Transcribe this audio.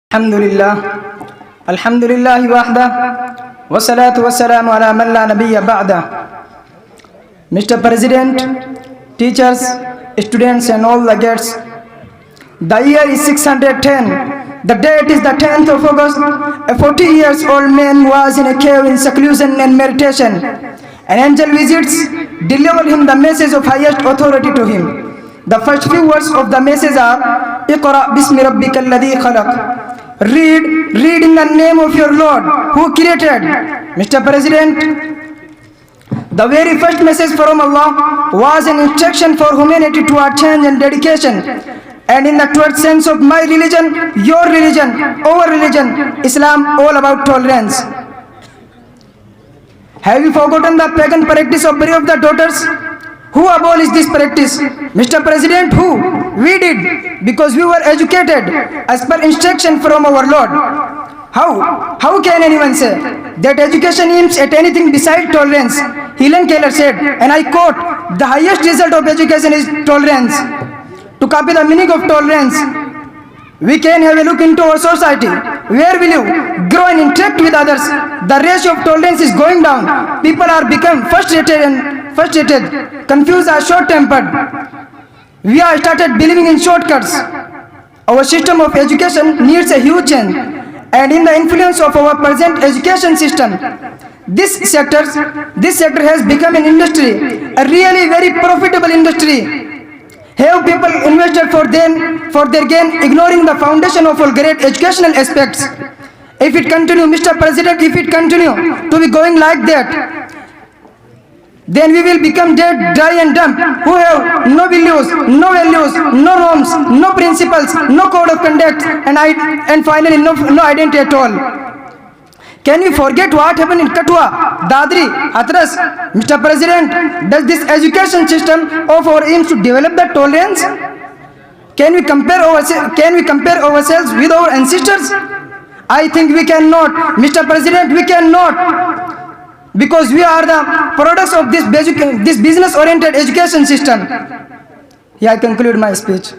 الحمد لله وحده والصلاة والسلام على من لا نبي بعده. Mr. President, teachers, students and all the guests, the year is 610. The date is the 10th of August. A 40 years old man was in a cave in seclusion and meditation. An angel visits, deliver him the message of highest authority to him. The first few words of the message are اقرأ بسم ربك الذي خلق. Read in the name of your Lord who created. Mr. President, the very first message from Allah was an instruction for humanity toward change and dedication. And in the truest sense of my religion, your religion, our religion, Islam, all about tolerance. Have you forgotten the pagan practice of burying of the daughters? Who abolished this practice? Mr. President, who? We did, because we were educated as per instruction from our Lord. How can anyone say that education aims at anything besides tolerance? Helen Keller said, and I quote, the highest result of education is tolerance. To copy the meaning of tolerance, we can have a look into our society. Where will you grow and interact with others? The ratio of tolerance is going down. People are become frustrated, confused or short-tempered. We have started believing in shortcuts. Our system of education needs a huge change. And in the influence of our present education system, this sector has become an industry, a really very profitable industry. Have people invested for their gain, ignoring the foundation of all great educational aspects? If it continue, Mr. President, if it continue to be going like that, then we will become dead, dry and dumb, who have no values, no norms, no principles, no code of conduct, and finally no identity at all. Can we forget what happened in Kathua, Dadri, Hathras? Mr. President, does this education system of our aims to develop the tolerance? Can we compare ourselves with our ancestors? I think we cannot. Mr. President, we cannot. Because we are the products of this business-oriented education system. Here I conclude my speech.